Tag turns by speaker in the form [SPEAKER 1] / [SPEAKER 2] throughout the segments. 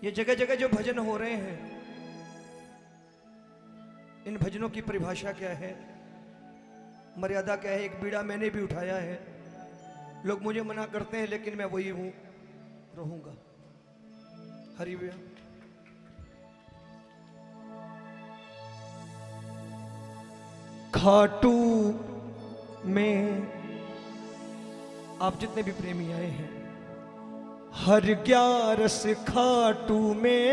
[SPEAKER 1] ये जगह जगह जो भजन हो रहे हैं, इन भजनों की परिभाषा क्या है, मर्यादा क्या है? एक बीड़ा मैंने भी उठाया है, लोग मुझे मना करते हैं लेकिन मैं वही हूं, रहूंगा। हरि भैया। खाटू में आप जितने भी प्रेमी आए हैं, हर 11 खाटू में,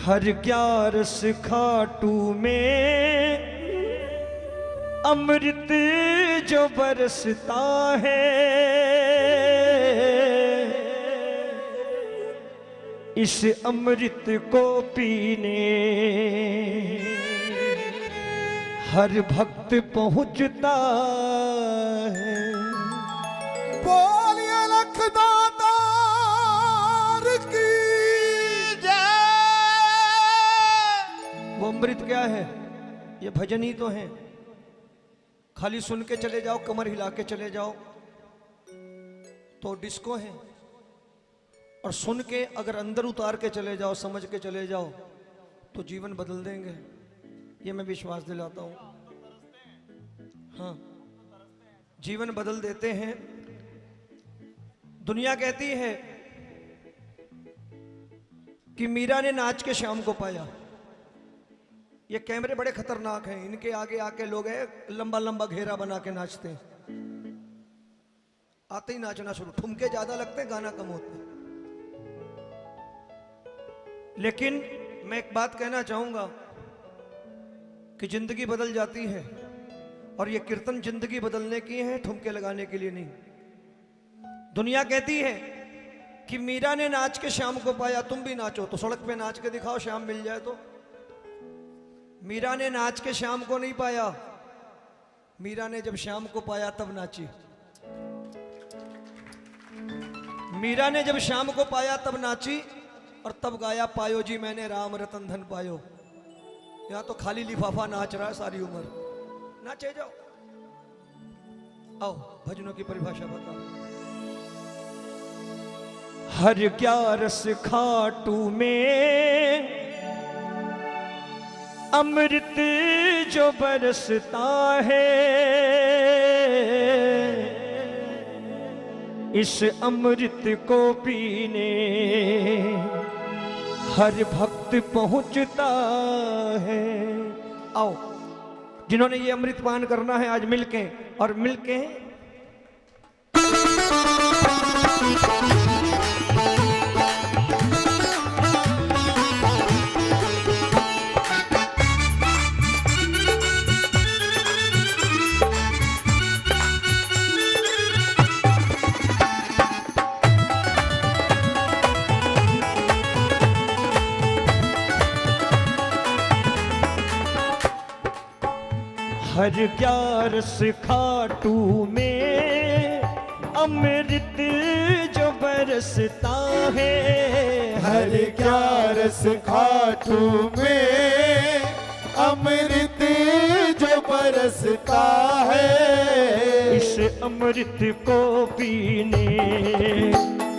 [SPEAKER 1] हर 11 खाटू में अमृत जो बरसता है, इस अमृत को पीने हर भक्त पहुंचता है।
[SPEAKER 2] बोलिए लखदातार की जय।
[SPEAKER 1] वो अमृत क्या है? ये भजन ही तो है। खाली सुन के चले जाओ, कमर हिला के चले जाओ तो डिस्को है, और सुन के अगर अंदर उतार के चले जाओ, समझ के चले जाओ तो जीवन बदल देंगे। ये मैं विश्वास दिलाता हूं। हाँ, जीवन बदल देते हैं। दुनिया कहती है कि मीरा ने नाच के श्याम को पाया। ये कैमरे बड़े खतरनाक हैं, इनके आगे आके लोग है लंबा लंबा घेरा बना के नाचते हैं। आते ही नाचना शुरू, ठुमके ज्यादा लगते हैं, गाना कम होता है। लेकिन मैं एक बात कहना चाहूंगा कि जिंदगी बदल जाती है, और ये कीर्तन जिंदगी बदलने की है, ठुमके लगाने के लिए नहीं। दुनिया कहती है कि मीरा ने नाच के श्याम को पाया, तुम भी नाचो। तो सड़क पे नाच के दिखाओ, श्याम मिल जाए तो। मीरा ने नाच के श्याम को नहीं पाया, मीरा ने जब श्याम को पाया तब नाची। मीरा ने जब श्याम को पाया तब नाची, और तब गाया पायो जी मैंने राम रतन धन पायो। यहां तो खाली लिफाफा नाच रहा है सारी उम्र। नाचे जाओ। आओ भजनों की परिभाषा बताओ। हर 11 खाटू में अमृत जो बरसता है, इस अमृत को पीने हर भक्त पहुंचता है। आओ, जिन्होंने ये अमृत पान करना है आज मिलके, और मिलके हर 11 खाटू में अमृत जो बरसता है,
[SPEAKER 2] हर 11 खाटू में अमृत जो बरसता है,
[SPEAKER 1] इस अमृत को पीने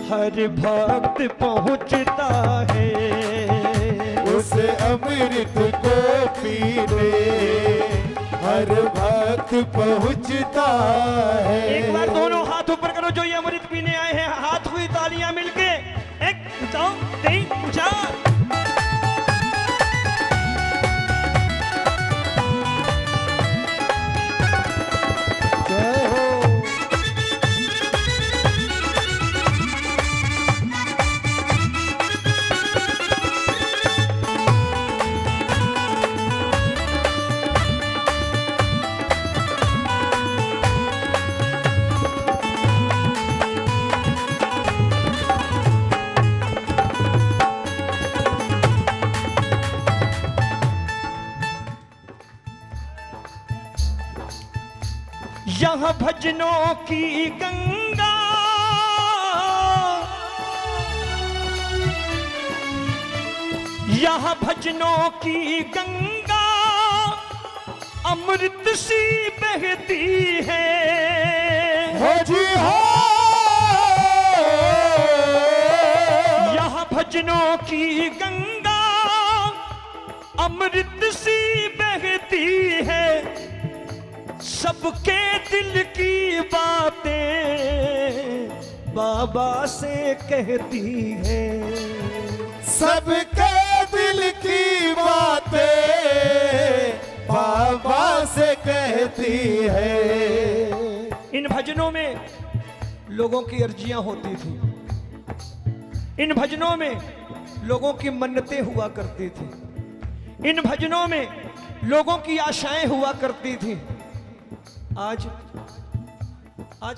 [SPEAKER 1] हर भक्त पहुंचता है।
[SPEAKER 2] उस अमृत को पीने हर भक्त पहुंचता है।
[SPEAKER 1] एक बार दोनों हाथ ऊपर करो जो ये अमृत पीने आए हैं, हाथ हुई तालियां मिलके। 1 2 3 4।
[SPEAKER 2] जय हो।
[SPEAKER 1] यहाँ भजनों की गंगा, यहाँ भजनों की गंगा अमृत सी बहती है।
[SPEAKER 2] हो जी हो,
[SPEAKER 1] भजनों की गंगा अमृत सी बहती है, सबके दिल की बातें बाबा से कहती है।
[SPEAKER 2] सबके दिल की बातें बाबा से कहती है।
[SPEAKER 1] इन भजनों में लोगों की अर्जियां होती थी, इन भजनों में लोगों की मन्नतें हुआ करती थी, इन भजनों में लोगों की आशाएं हुआ करती थी। आज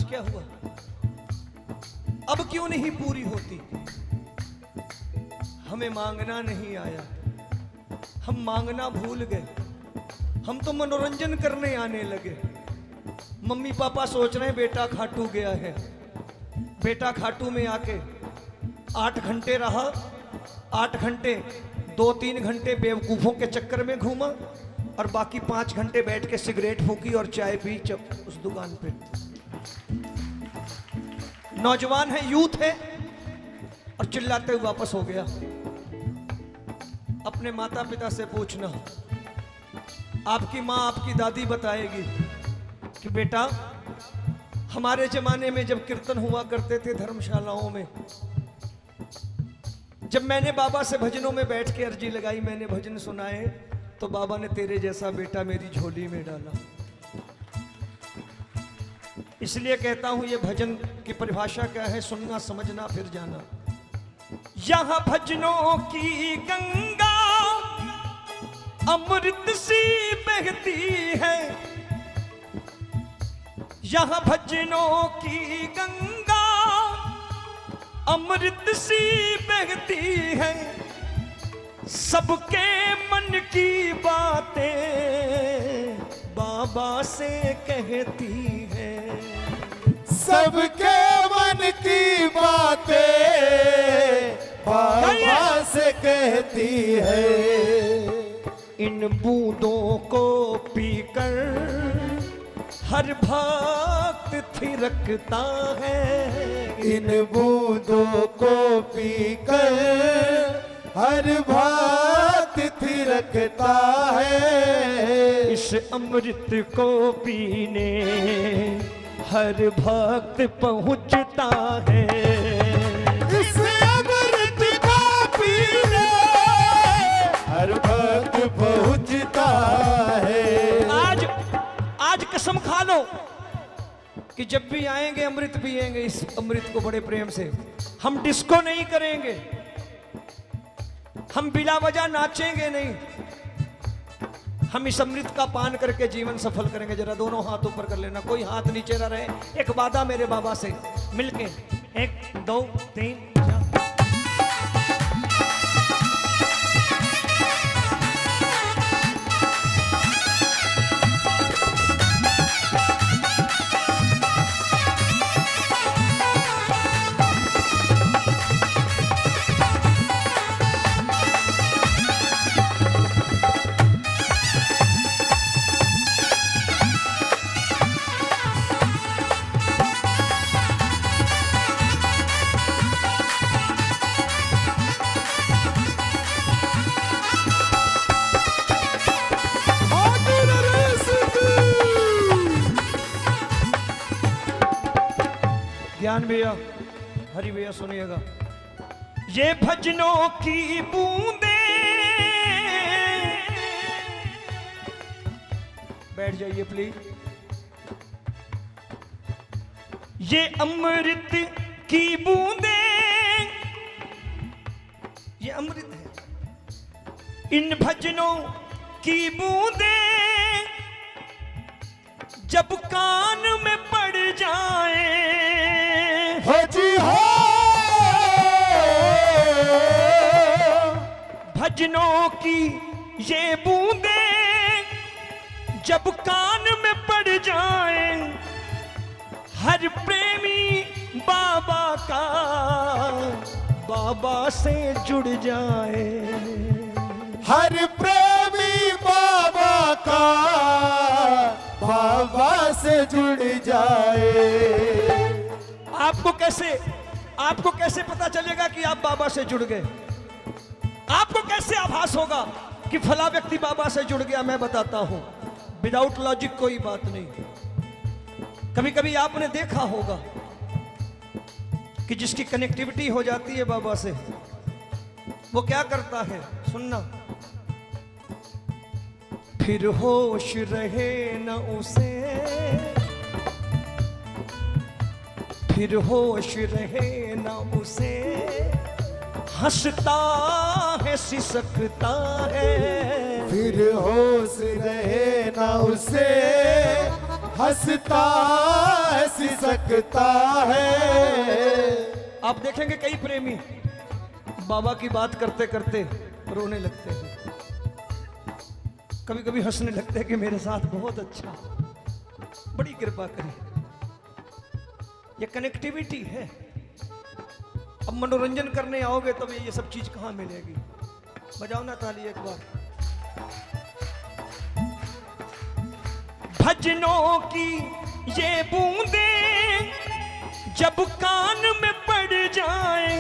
[SPEAKER 1] क्या हुआ? अब क्यों नहीं पूरी होती? हमें मांगना नहीं आया, हम मांगना भूल गए, हम तो मनोरंजन करने आने लगे। मम्मी पापा सोच रहे हैं बेटा खाटू गया है, बेटा खाटू में आके 8 घंटे रहा, 8 घंटे 2-3 घंटे बेवकूफों के चक्कर में घूमा और बाकी 5 घंटे बैठ के सिगरेट फूकी और चाय पी उस दुकान पे। नौजवान है, यूथ है, और चिल्लाते हुए वापस हो गया। अपने माता पिता से पूछना, आपकी माँ आपकी दादी बताएगी कि बेटा हमारे जमाने में जब कीर्तन हुआ करते थे धर्मशालाओं में, जब मैंने बाबा से भजनों में बैठ के अर्जी लगाई, मैंने भजन सुनाए, तो बाबा ने तेरे जैसा बेटा मेरी झोली में डाला। इसलिए कहता हूं ये भजन की परिभाषा क्या है, सुनना समझना फिर जाना। यहां भजनों की गंगा अमृत सी बहती है, यहां भजनों की गंगा अमृत सी बहती है, सबके मन की बातें बाबा से कहती है।
[SPEAKER 2] सबके मन की बातें बाबा से कहती है।
[SPEAKER 1] इन बूंदों को पीकर हर भक्त थिरकता है,
[SPEAKER 2] इन बूंदों को पीकर हर भक्त थिरकता है।
[SPEAKER 1] इस अमृत को पीने हर भक्त पहुंचता है।
[SPEAKER 2] इस अमृत को पीने हर भक्त पहुंचता है।
[SPEAKER 1] आज कसम खा लो कि जब भी आएंगे अमृत पिएंगे, इस अमृत को बड़े प्रेम से। हम डिस्को नहीं करेंगे, हम बिला वजह नाचेंगे नहीं, हम इस अमृत का पान करके जीवन सफल करेंगे। जरा दोनों हाथ ऊपर कर लेना, कोई हाथ नीचे ना रहे। एक वादा मेरे बाबा से मिलके, 1 2 3 4। ज्ञान भैया, हरि भैया सुनिएगा। ये भजनों की बूंदे, बैठ जाइए प्लीज। ये अमृत की बूंदे, ये अमृत है। इन भजनों की बूंदे जब कान में पड़ जाए,
[SPEAKER 2] हो जी हो,
[SPEAKER 1] भजनों की ये बूंदे जब कान में पड़ जाए, हर प्रेमी बाबा का बाबा से जुड़ जाए।
[SPEAKER 2] हर प्रेमी बाबा का बाबा से जुड़ जाए।
[SPEAKER 1] आपको कैसे पता चलेगा कि आप बाबा से जुड़ गए? आपको कैसे आभास होगा कि फला व्यक्ति बाबा से जुड़ गया? मैं बताता हूं, विदाउट लॉजिक कोई बात नहीं। कभी कभी आपने देखा होगा कि जिसकी कनेक्टिविटी हो जाती है बाबा से, वो क्या करता है, सुनना। फिर होश रहे न उसे, फिर होश रहे न उसे, हंसता है सिसकता है।
[SPEAKER 2] फिर होश रहे ना उसे, हंसता है सिसकता है।
[SPEAKER 1] आप देखेंगे कई प्रेमी बाबा की बात करते करते रोने लगते हैं, कभी कभी हंसने लगते हैं कि मेरे साथ बहुत अच्छा, बड़ी कृपा करी। ये कनेक्टिविटी है। अब मनोरंजन करने आओगे तब ये सब चीज कहां मिलेगी? बजाओ ना ताली एक बार। भजनों की ये बूंदे जब कान में पड़ जाए,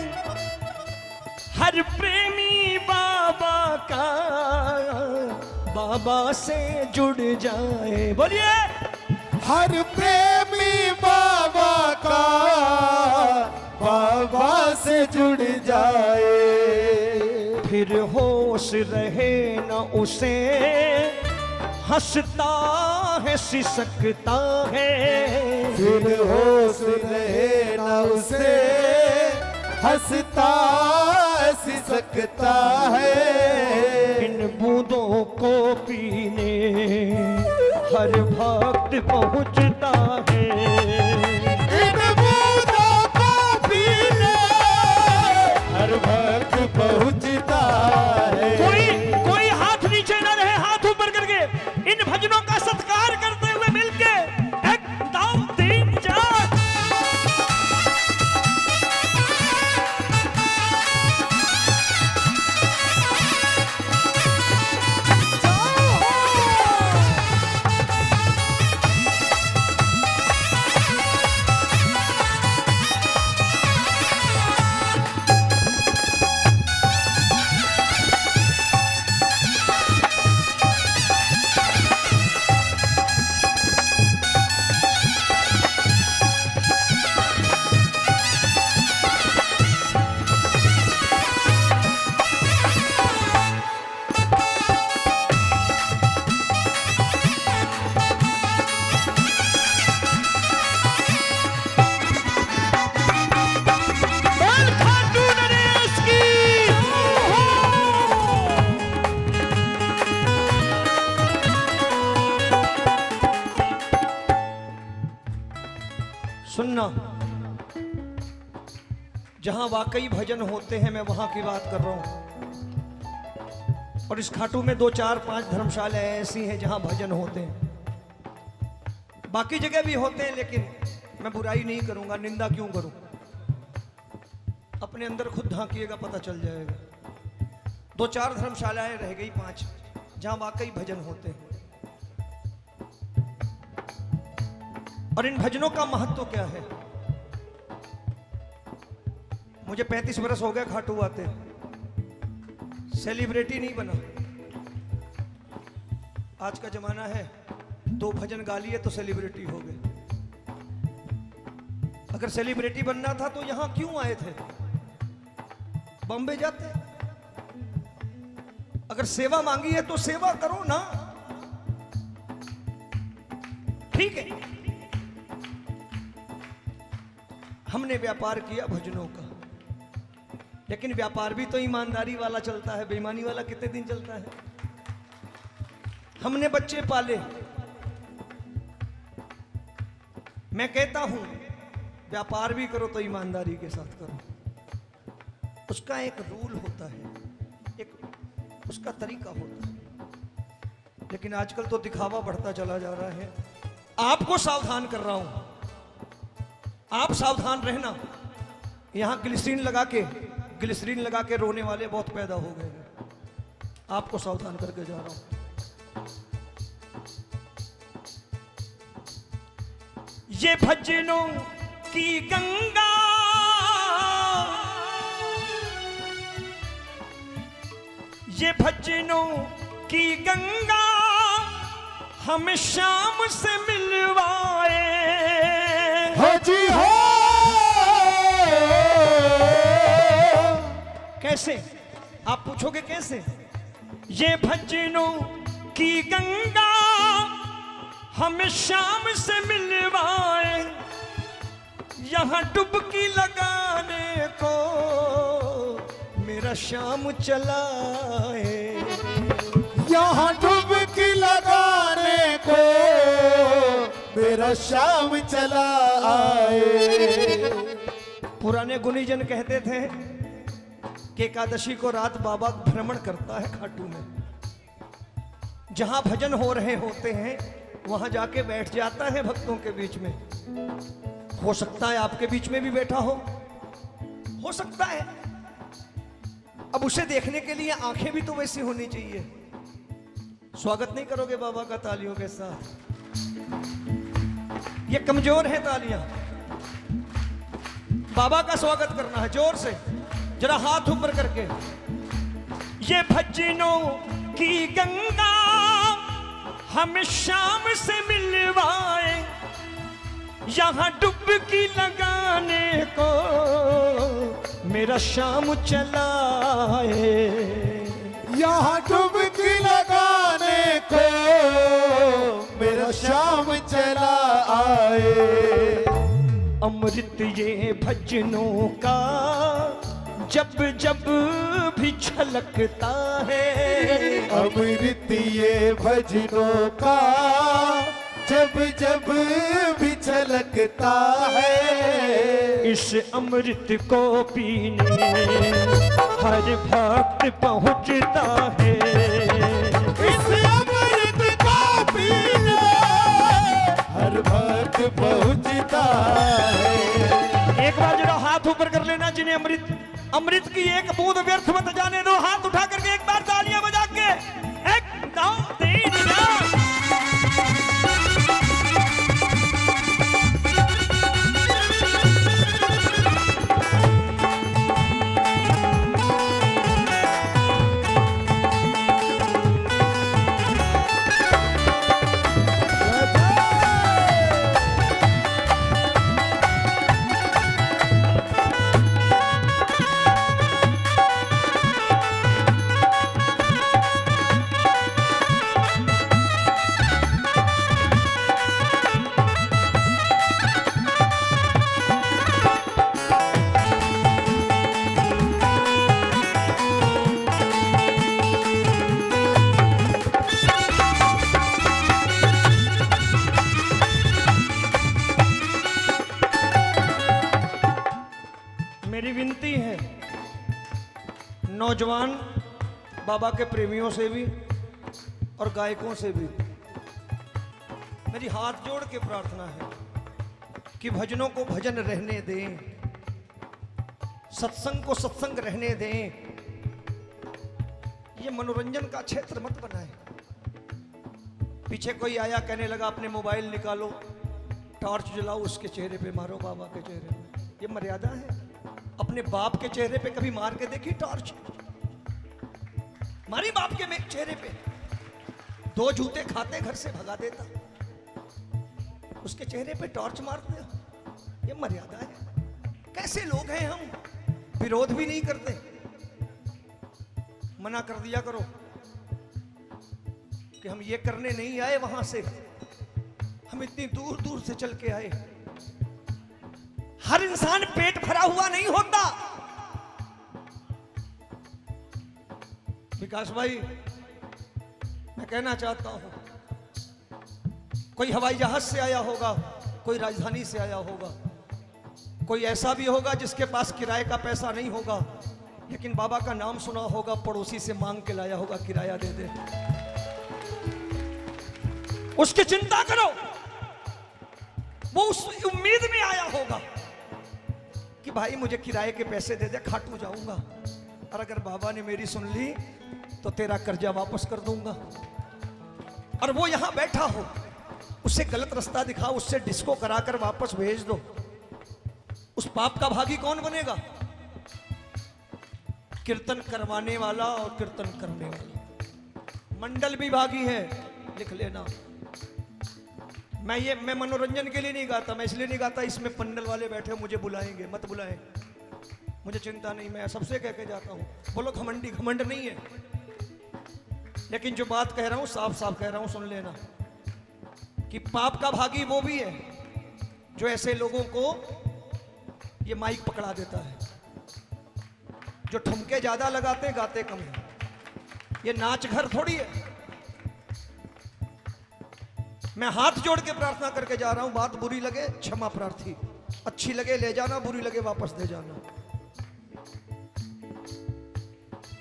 [SPEAKER 1] हर प्रेमी बाबा का बाबा से जुड़ जाए। बोलिए,
[SPEAKER 2] हर प्रेमी बाबा का बाबा से जुड़ जाए।
[SPEAKER 1] फिर होश रहे न उसे, हंसता है सिसकता है।
[SPEAKER 2] फिर होश रहे ना उसे, हंसता सिसकता है।
[SPEAKER 1] इन बूंदों को पीने हर भक्त पहुंचता है।
[SPEAKER 2] इन बूंदों को पीने हर भक्त पहुंचता है।
[SPEAKER 1] कोई हाथ नीचे न रहे, हाथ ऊपर करके इन भजनों का सत्कार करते हुए मिलके एक दाम 3 4। सुनना, जहां वाकई भजन होते हैं मैं वहां की बात कर रहा हूं। और इस खाटू में 2 4 5 धर्मशाला ऐसी हैं जहां भजन होते हैं। बाकी जगह भी होते हैं, लेकिन मैं बुराई नहीं करूंगा, निंदा क्यों करूं। अपने अंदर खुद झांकिएगा, पता चल जाएगा। 2 4 धर्मशालाएं रह गई, 5 जहां वाकई भजन होते हैं। और इन भजनों का महत्व क्या है? मुझे 35 बरस हो गए खाटू आते, सेलिब्रिटी नहीं बना। आज का जमाना है, 2 भजन गा लिए तो सेलिब्रिटी हो गए। अगर सेलिब्रिटी बनना था तो यहां क्यों आए थे? बॉम्बे जाते। अगर सेवा मांगी है तो सेवा करो ना, ठीक है। हमने व्यापार किया भजनों का, लेकिन व्यापार भी तो ईमानदारी वाला चलता है, बेईमानी वाला कितने दिन चलता है? हमने बच्चे पाले। मैं कहता हूं व्यापार भी करो तो ईमानदारी के साथ करो। उसका एक रूल होता है, एक उसका तरीका होता है। लेकिन आजकल तो दिखावा बढ़ता चला जा रहा है। आपको सावधान कर रहा हूं, आप सावधान रहना। यहां ग्लिसरीन लगा के रोने वाले बहुत पैदा हो गए हैं। आपको सावधान करके जा रहा हूं। ये भजनों की गंगा ये भजनों की गंगा हम शाम से मिलवाए।
[SPEAKER 2] हो जी हो।
[SPEAKER 1] कैसे? आप पूछोगे कैसे? ये भजनों की गंगा हम शाम से मिलवाए, यहाँ डुबकी लगाने को मेरा शाम चलाए।
[SPEAKER 2] यहाँ डुबकी लगाने को मेरा शाम चला आए।
[SPEAKER 1] पुराने गुनीजन कहते थे कि एकादशी को रात बाबा भ्रमण करता है खाटू में, जहां भजन हो रहे होते हैं वहां जाके बैठ जाता है भक्तों के बीच में। हो सकता है आपके बीच में भी बैठा हो सकता है। अब उसे देखने के लिए आंखें भी तो वैसी होनी चाहिए। स्वागत नहीं करोगे बाबा का तालियों के साथ? ये कमजोर है तालियां। बाबा का स्वागत करना है जोर से, जरा हाथ ऊपर करके। ये भजनों की गंगा हम शाम से मिलवाए, यहाँ डुबकी लगाने को मेरा शाम चलाए।
[SPEAKER 2] यहाँ डुबकी लगाने को मेरा शाम चला आए।
[SPEAKER 1] अमृत ये भजनों का जब जब भी छलकता है,
[SPEAKER 2] अमृत ये भजनों का जब जब भी छलकता है।
[SPEAKER 1] इस अमृत को पीने हर भक्त पहुंचता है।
[SPEAKER 2] इस अमृत को पीने हर भक्त पहुंचता है।
[SPEAKER 1] एक बार जरा हाथ ऊपर कर लेना जिन्हें अमृत की एक बूंद व्यर्थ मत जाने दो। हाथ उठा करके एक बार तालियां बजा के 1 2 3 4। मेरी विनती है नौजवान बाबा के प्रेमियों से भी और गायकों से भी, मेरी हाथ जोड़ के प्रार्थना है कि भजनों को भजन रहने दें, सत्संग को सत्संग रहने दें। ये मनोरंजन का क्षेत्र मत बनाए। पीछे कोई आया कहने लगा अपने मोबाइल निकालो, टॉर्च जलाओ, उसके चेहरे पे मारो बाबा के चेहरे पे। ये मर्यादा है? अपने बाप के चेहरे पे कभी मार के देखी टॉर्च? मारी बाप के चेहरे पे, 2 जूते खाते घर से भगा देता, उसके चेहरे पे टॉर्च मारते हो? ये मर्यादा है? कैसे लोग हैं हम? विरोध भी नहीं करते, मना कर दिया करो कि हम ये करने नहीं आए वहां से, हम इतनी दूर दूर से चल के आए। हर इंसान पेट भरा हुआ नहीं होता। विकास भाई, मैं कहना चाहता हूं, कोई हवाई जहाज से आया होगा, कोई राजधानी से आया होगा, कोई ऐसा भी होगा जिसके पास किराए का पैसा नहीं होगा, लेकिन बाबा का नाम सुना होगा, पड़ोसी से मांग के लाया होगा, किराया दे दे। उसकी चिंता करो, वो उस उम्मीद में आया होगा कि भाई मुझे किराए के पैसे दे दे, खाटू जाऊंगा, और अगर बाबा ने मेरी सुन ली तो तेरा कर्जा वापस कर दूंगा। और वो यहां बैठा हो, उसे गलत रास्ता दिखाओ, उससे डिस्को कराकर वापस भेज दो, उस पाप का भागी कौन बनेगा? कीर्तन करवाने वाला और कीर्तन करने वाला। मंडल भी भागी है, लिख लेना। मैं मनोरंजन के लिए नहीं गाता, मैं इसलिए नहीं गाता इसमें पंडल वाले बैठे मुझे बुलाएंगे, मत बुलाएं, मुझे चिंता नहीं, मैं सबसे कह के जाता हूं। बोलो घमंडी, घमंड नहीं है, लेकिन जो बात कह रहा हूं साफ साफ कह रहा हूं, सुन लेना कि पाप का भागी वो भी है जो ऐसे लोगों को ये माइक पकड़ा देता है, जो ठुमके ज्यादा लगाते गाते कम है। ये नाच घर थोड़ी है। मैं हाथ जोड़ के प्रार्थना करके जा रहा हूं, बात बुरी लगे क्षमा प्रार्थी, अच्छी लगे ले जाना, बुरी लगे वापस दे जाना।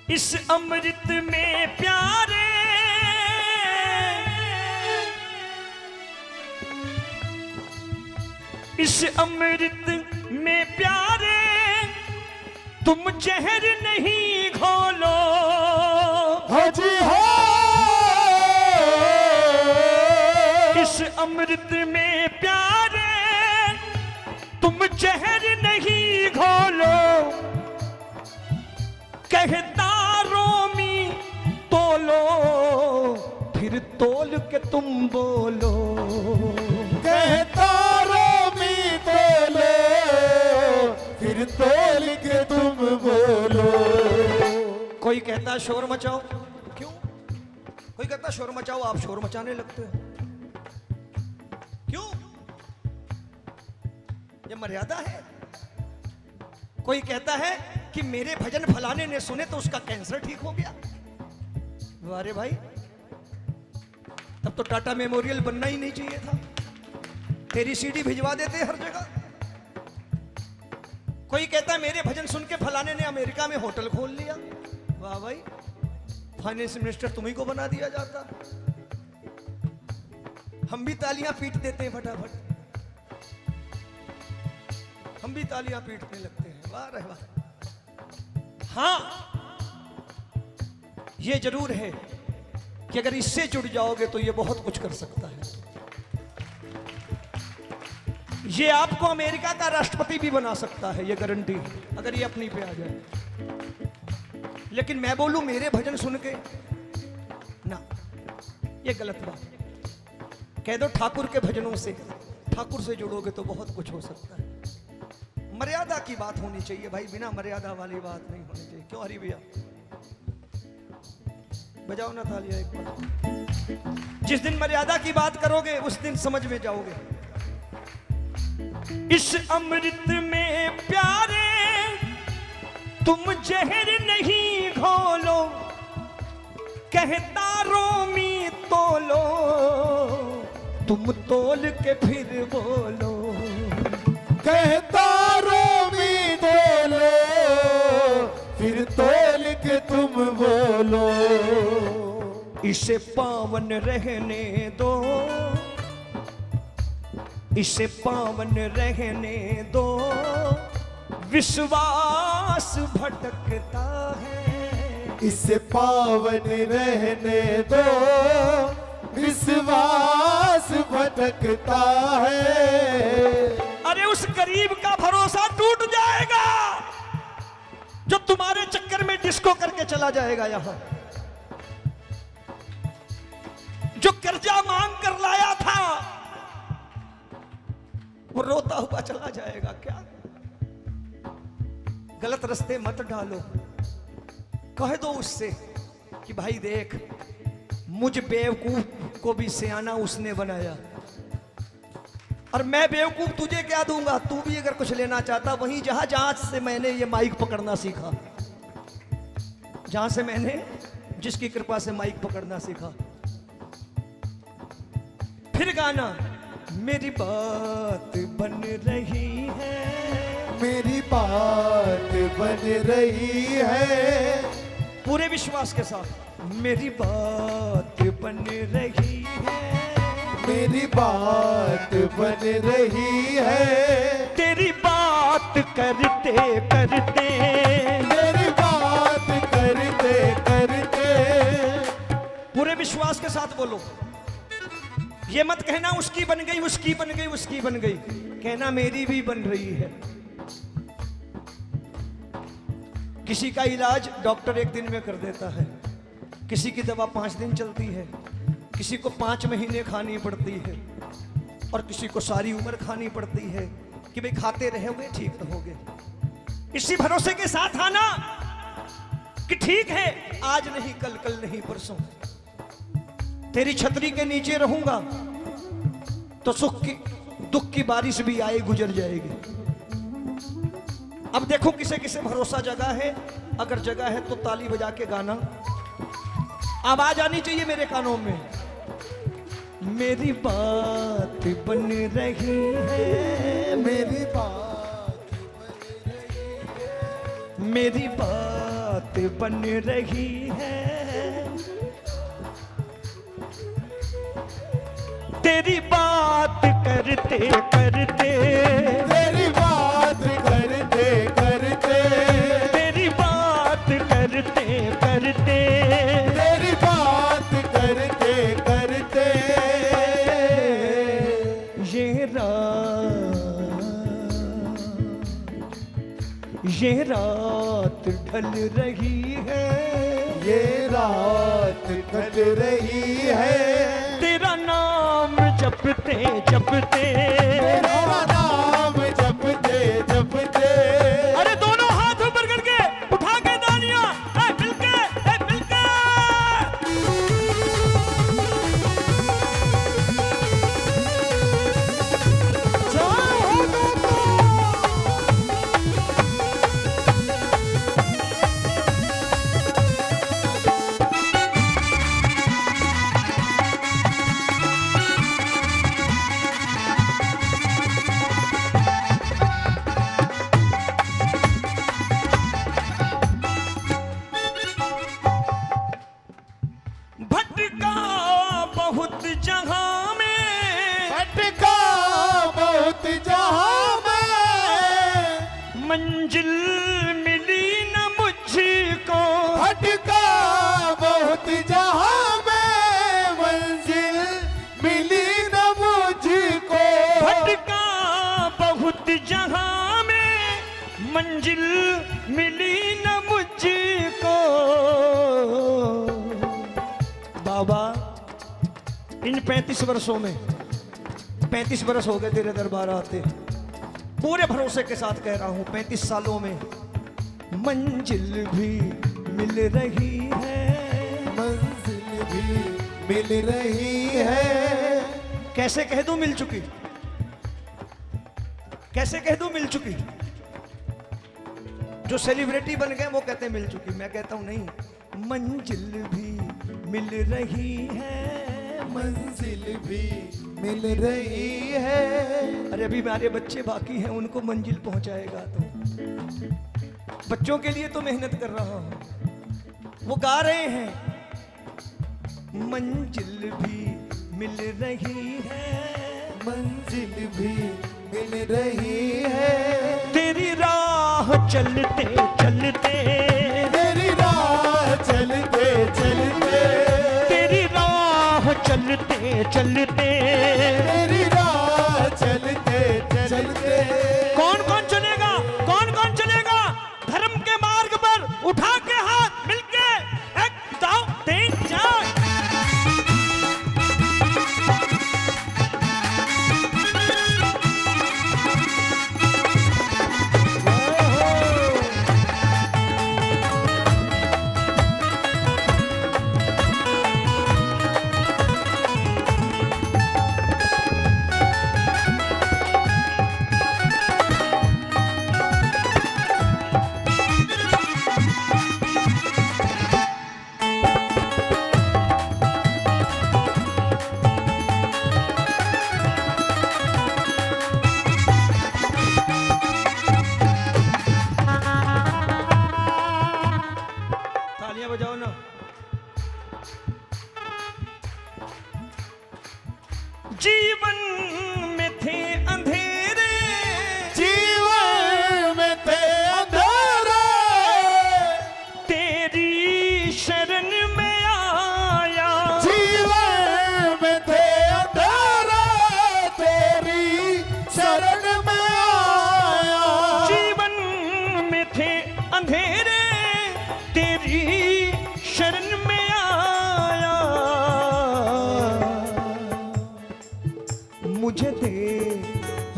[SPEAKER 3] इस अमृत में प्यारे इस अमृत में प्यारे तुम जहर नहीं घोलो।
[SPEAKER 2] हाजी हो।
[SPEAKER 3] इस अमृत में प्यारे तुम जहर नहीं घोलो। कहता रोमी तोलो फिर तोल के तुम बोलो।
[SPEAKER 2] कहता रोमी तोलो फिर तोल के तुम बोलो।
[SPEAKER 1] कोई कहता शोर मचाओ, क्यों? कोई कहता शोर मचाओ, आप शोर मचाने लगते हैं, क्यों? ये मर्यादा है। कोई कहता है कि मेरे भजन फलाने ने सुने तो उसका कैंसर ठीक हो गया। अरे भाई, तब तो टाटा मेमोरियल बनना ही नहीं चाहिए था, तेरी सीडी भिजवा देते हर जगह। कोई कहता है मेरे भजन सुन के फलाने ने अमेरिका में होटल खोल लिया। वाह भाई, फाइनेंस मिनिस्टर तुम्ही को बना दिया जाता। हम भी तालियां पीट देते हैं फटाफट, हम भी तालियां पीटने लगते हैं। वाह रे वाह। हाँ, ये जरूर है कि अगर इससे जुड़ जाओगे तो ये बहुत कुछ कर सकता है। ये आपको अमेरिका का राष्ट्रपति भी बना सकता है, ये गारंटी है, अगर ये अपनी पे आ जाए। लेकिन मैं बोलूं मेरे भजन सुन के ना, ये गलत बात। कह दो ठाकुर के भजनों से, ठाकुर से जुड़ोगे तो बहुत कुछ हो सकता है। मर्यादा की बात होनी चाहिए भाई, बिना मर्यादा वाली बात नहीं होनी चाहिए। क्यों हरी भैया? बजाओ ना तालियां एक बार। जिस दिन मर्यादा की बात करोगे उस दिन समझ में जाओगे।
[SPEAKER 3] इस अमृत में प्यारे तुम जहर नहीं घोलो। कहता रोमी तोलो तुम तोल के फिर बोलो।
[SPEAKER 2] कहता रोमी तोलो फिर तोल के तुम बोलो।
[SPEAKER 1] इसे पावन रहने दो, इसे पावन रहने दो, विश्वास भटकता है।
[SPEAKER 2] इसे पावन रहने दो, विश्वास भटकता है।
[SPEAKER 3] अरे उस गरीब का भरोसा टूट जाएगा
[SPEAKER 1] जो तुम्हारे चक्कर में डिस्को करके चला जाएगा। यहां जो कर्जा मांग कर लाया था वो रोता हुआ चला जाएगा। क्या गलत रास्ते मत डालो। कह दो उससे कि भाई देख, मुझ बेवकूफ को भी सियाना उसने बनाया, और मैं बेवकूफ तुझे क्या दूंगा। तू भी अगर कुछ लेना चाहता, वहीं जहां से मैंने ये माइक पकड़ना सीखा, जहां से मैंने जिसकी कृपा से माइक पकड़ना सीखा। फिर गाना, मेरी बात बन रही है,
[SPEAKER 2] मेरी बात बन रही है।
[SPEAKER 1] पूरे विश्वास के साथ, मेरी बात बन रही है,
[SPEAKER 2] मेरी बात बन रही है।
[SPEAKER 3] तेरी बात करते करते,
[SPEAKER 2] मेरी बात करते करते।
[SPEAKER 1] पूरे विश्वास के साथ बोलो। ये मत कहना उसकी बन गई, उसकी बन गई, उसकी बन गई। कहना मेरी भी बन रही है। किसी का इलाज डॉक्टर एक दिन में कर देता है, किसी की दवा 5 दिन चलती है, किसी को 5 महीने खानी पड़ती है और किसी को सारी उम्र खानी पड़ती है कि भाई खाते रहोगे ठीक रहोगे।
[SPEAKER 3] इसी भरोसे के साथ आना कि ठीक है,
[SPEAKER 1] आज नहीं कल, कल नहीं परसों तेरी छतरी के नीचे रहूंगा तो सुख की दुख की बारिश भी आए गुजर जाएगी। अब देखो किसे किसे भरोसा जगा है, अगर जगा है तो ताली बजा के गाना, आवाज आनी चाहिए मेरे कानों में। मेरी बात बन रही है,
[SPEAKER 2] मेरी बात
[SPEAKER 1] मेरी बात बन रही है,
[SPEAKER 3] तेरी बात करते करते,
[SPEAKER 2] तेरी बात करते करते,
[SPEAKER 3] तेरी बात करते करते,
[SPEAKER 2] तेरी बात करते करते,
[SPEAKER 1] ये रात ढल रही है,
[SPEAKER 2] ये रात कट रही है,
[SPEAKER 3] तेरा नाम जपते जपते,
[SPEAKER 2] तेरा नाम जपते जपते,
[SPEAKER 3] अरे दोनों हाथ ऊपर करके उठा के तालियां, मिलके मिलके। भटका बहुत जहां में,
[SPEAKER 2] भटका बहुत जहां में,
[SPEAKER 3] मंजिल मिली न मुझको,
[SPEAKER 2] भटका बहुत जहां में, मंजिल मिली न मुझको,
[SPEAKER 3] भटका बहुत जहां में, मंजिल मिली न मुझको।
[SPEAKER 1] बाबा इन 35 वर्षों में 35 वर्ष हो गए तेरे दरबार आते, पूरे भरोसे के साथ कह रहा हूं 35 सालों में मंजिल भी मिल रही है,
[SPEAKER 2] मंजिल भी मिल रही है,
[SPEAKER 1] कैसे कह दूं मिल चुकी, कैसे कह दूं मिल चुकी। जो सेलिब्रिटी बन गए वो कहते हैं मिल चुकी, मैं कहता हूं नहीं, मंजिल भी मिल रही है,
[SPEAKER 2] मंजिल भी मिल रही है।
[SPEAKER 1] अरे अभी हमारे बच्चे बाकी हैं, उनको मंजिल पहुंचाएगा तो बच्चों के लिए तो मेहनत कर रहा हूं, वो गा रहे हैं मंजिल भी मिल रही है,
[SPEAKER 2] मंजिल भी मिल रही है,
[SPEAKER 3] तेरी राह चलते चलते,
[SPEAKER 2] तेरी राह चलते चलते,
[SPEAKER 3] तेरी राह चलते चलते,
[SPEAKER 2] तेरी राह चलते चलते,
[SPEAKER 3] कौन कौन चलेगा, कौन कौन चलेगा धर्म के मार्ग पर, उठा के हाथ मिलके 1 2 3 4।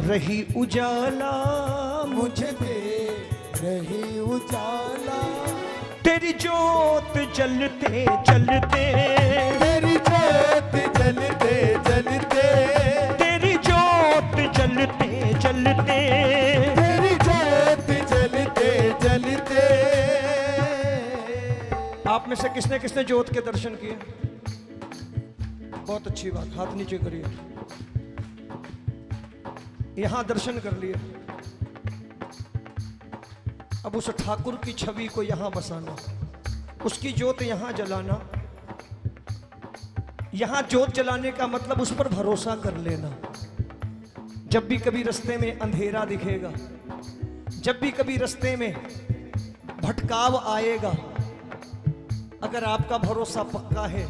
[SPEAKER 1] रही उजाला,
[SPEAKER 2] मुझे दे रही उजाला,
[SPEAKER 1] तेरी जोत जलते जलते,
[SPEAKER 2] तेरी जोत जलते जलते,
[SPEAKER 1] तेरी जोत जलते जलते,
[SPEAKER 2] तेरी जोत जलते जलते।
[SPEAKER 1] आप में से किसने किसने जोत के दर्शन किए? बहुत अच्छी बात, हाथ नीचे करिए। यहां दर्शन कर लिए। अब उस ठाकुर की छवि को यहां बसाना, उसकी जोत यहां जलाना। यहां जोत जलाने का मतलब उस पर भरोसा कर लेना। जब भी कभी रास्ते में अंधेरा दिखेगा, जब भी कभी रास्ते में भटकाव आएगा, अगर आपका भरोसा पक्का है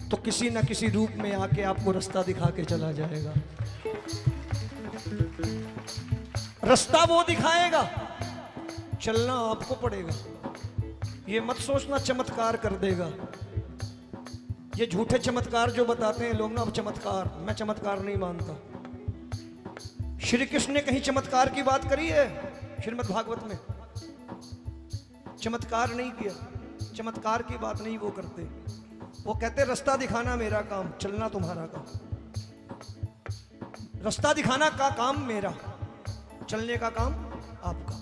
[SPEAKER 1] तो किसी न किसी रूप में आके आपको रास्ता दिखा के चला जाएगा। रास्ता वो दिखाएगा, चलना आपको पड़ेगा। ये मत सोचना चमत्कार कर देगा। ये झूठे चमत्कार जो बताते हैं लोग ना, अब चमत्कार, मैं चमत्कार नहीं मानता। श्री कृष्ण ने कहीं चमत्कार की बात करी है? श्रीमद् भागवत में चमत्कार नहीं किया। चमत्कार की बात नहीं वो करते। वो कहते रास्ता दिखाना मेरा काम, चलना तुम्हारा काम। रास्ता दिखाना का काम मेरा, चलने का काम आपका।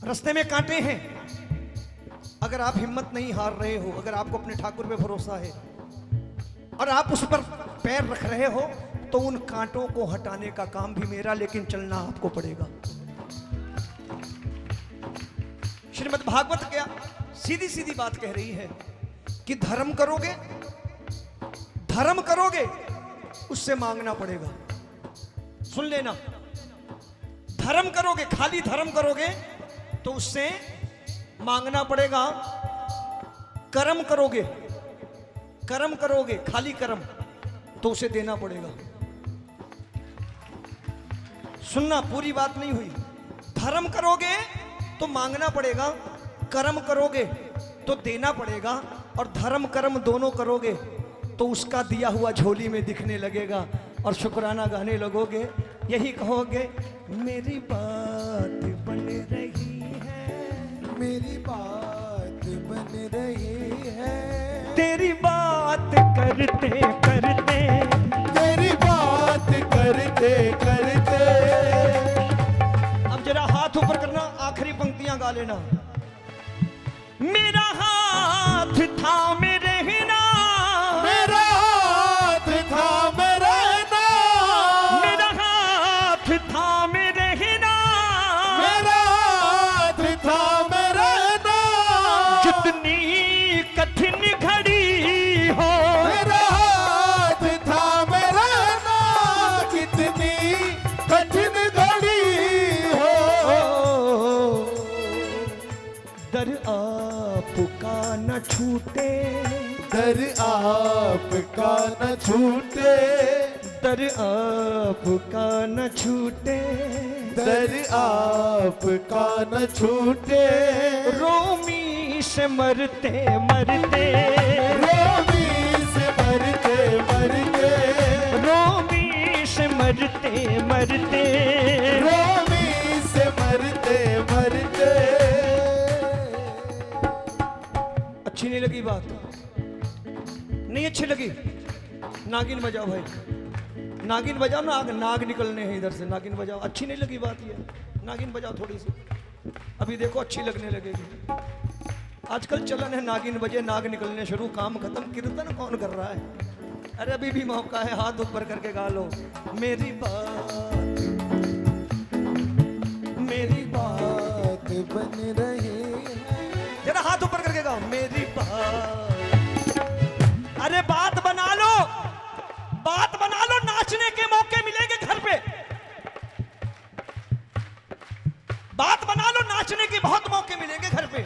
[SPEAKER 1] रास्ते में कांटे हैं, अगर आप हिम्मत नहीं हार रहे हो, अगर आपको अपने ठाकुर पे भरोसा है और आप उस पर पैर रख रहे हो, तो उन कांटों को हटाने का काम भी मेरा, लेकिन चलना आपको पड़ेगा। श्रीमद् भागवत क्या सीधी सीधी बात कह रही है कि धर्म करोगे, धर्म करोगे उससे मांगना पड़ेगा। सुन लेना, धर्म करोगे, खाली धर्म करोगे तो उससे मांगना पड़ेगा। कर्म करोगे, कर्म करोगे, खाली कर्म, तो उसे देना पड़ेगा। सुनना, पूरी बात नहीं हुई। धर्म करोगे तो मांगना पड़ेगा, कर्म करोगे तो देना पड़ेगा, और धर्म कर्म दोनों करोगे तो उसका दिया हुआ झोली में दिखने लगेगा और शुक्राना गाने लगोगे। यही कहोगे, मेरी बात बन रही है,
[SPEAKER 2] मेरी बात बन रही है,
[SPEAKER 1] तेरी बात करते करते,
[SPEAKER 2] तेरी बात करते करते।
[SPEAKER 1] अब जरा हाथ ऊपर करना, आखिरी पंक्तियां गा लेना। मेरा हाथ थामे रहना,
[SPEAKER 2] मेरा हाथ थामे रहना,
[SPEAKER 1] मेरा हाथ थामे रहना,
[SPEAKER 2] मेरा हाथ थामे रहना,
[SPEAKER 1] जितनी कठिन घड़ी हो,
[SPEAKER 2] मेरा हाथ थामे रहना, कितनी कठिन घड़ी हो।
[SPEAKER 1] दर आपका न छूटे,
[SPEAKER 2] दर आपका न छूटे,
[SPEAKER 1] दर आपका न छूटे,
[SPEAKER 2] दर आपका न छूटे,
[SPEAKER 1] रोमी से मरते मरते,
[SPEAKER 2] रोमी से मरते मरते,
[SPEAKER 1] रोमी से मरते मरते,
[SPEAKER 2] रोमी से मरते मरते।
[SPEAKER 1] अच्छी नहीं लगी बात? नहीं अच्छी लगी? नागिन बजाओ भाई, नागिन बजाओ ना, नाग निकलने हैं इधर से, नागिन बजाओ। अच्छी नहीं लगी बात ये? नागिन बजाओ थोड़ी सी, अभी देखो अच्छी लगने लगेगी। आजकल चलन है नागिन बजे नाग निकलने शुरू, काम खत्म। कीर्तन कौन कर रहा है? अरे अभी भी मौका है, हाथ ऊपर करके गा लो। मेरी बात, मेरी बात
[SPEAKER 2] बन रही है,
[SPEAKER 1] जरा हाथ ऊपर करके गाओ, मेरी बात। अरे बात बना लो, बात बना लो, नाचने के मौके मिलेंगे घर पे। बात बना लो, नाचने के बहुत मौके मिलेंगे घर पे।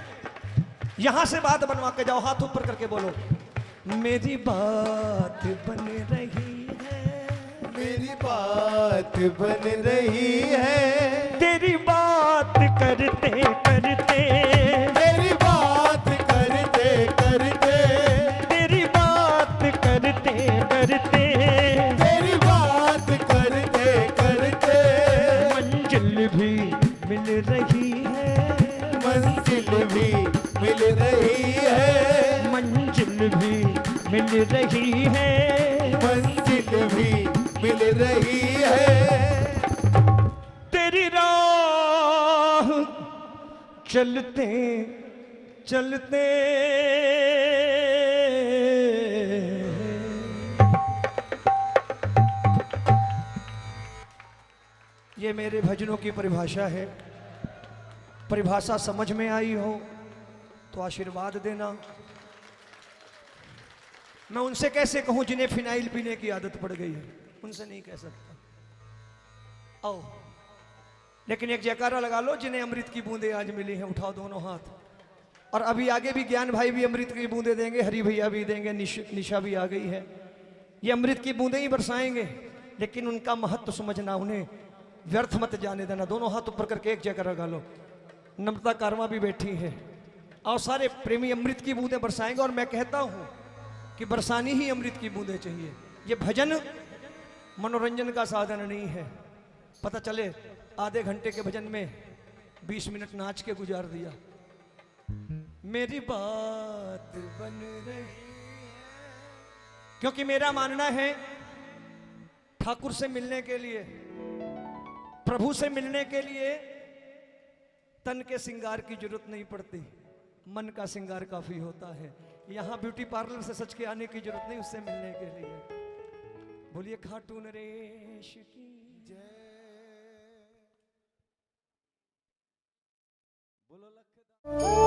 [SPEAKER 1] यहां से बात बनवा के जाओ, हाथ ऊपर करके बोलो, मेरी बात बन रही है,
[SPEAKER 2] मेरी बात बन रही है,
[SPEAKER 1] तेरी बात करते करते,
[SPEAKER 2] तेरी बात करते करते,
[SPEAKER 1] तेरी बात करते करते,
[SPEAKER 2] तेरी बात करते
[SPEAKER 3] रही है,
[SPEAKER 2] मंजिल भी मिल रही है।
[SPEAKER 3] तेरी राह चलते चलते
[SPEAKER 1] ये मेरे भजनों की परिभाषा है। परिभाषा समझ में आई हो तो आशीर्वाद देना। मैं उनसे कैसे कहूं जिन्हें फिनाइल पीने की आदत पड़ गई है, उनसे नहीं कह सकता। आओ, लेकिन एक जयकारा लगा लो जिन्हें अमृत की बूंदें आज मिली हैं, उठाओ दोनों हाथ। और अभी आगे भी ज्ञान भाई भी अमृत की बूंदें देंगे, हरि भैया भी देंगे, निशा भी आ गई है। ये अमृत की बूंदें ही बरसाएंगे, लेकिन उनका महत्व समझना, उन्हें व्यर्थ मत जाने देना। दोनों हाथ ऊपर करके एक जयकारा लगा लो। नम्रता कारवा भी बैठी है। और सारे प्रेमी अमृत की बूंदें बरसाएंगे। और मैं कहता हूं कि बरसानी ही अमृत की बूंदें चाहिए। ये भजन मनोरंजन का साधन नहीं है। पता चले आधे घंटे के भजन में 20 मिनट नाच के गुजार दिया। मेरी बात बन रही है, क्योंकि मेरा मानना है ठाकुर से मिलने के लिए, प्रभु से मिलने के लिए तन के श्रृंगार की जरूरत नहीं पड़ती, मन का श्रृंगार काफी होता है। यहाँ ब्यूटी पार्लर से सच के आने की जरूरत नहीं उससे मिलने के लिए। बोलिए खाटू नरेश की जय। बोलो लख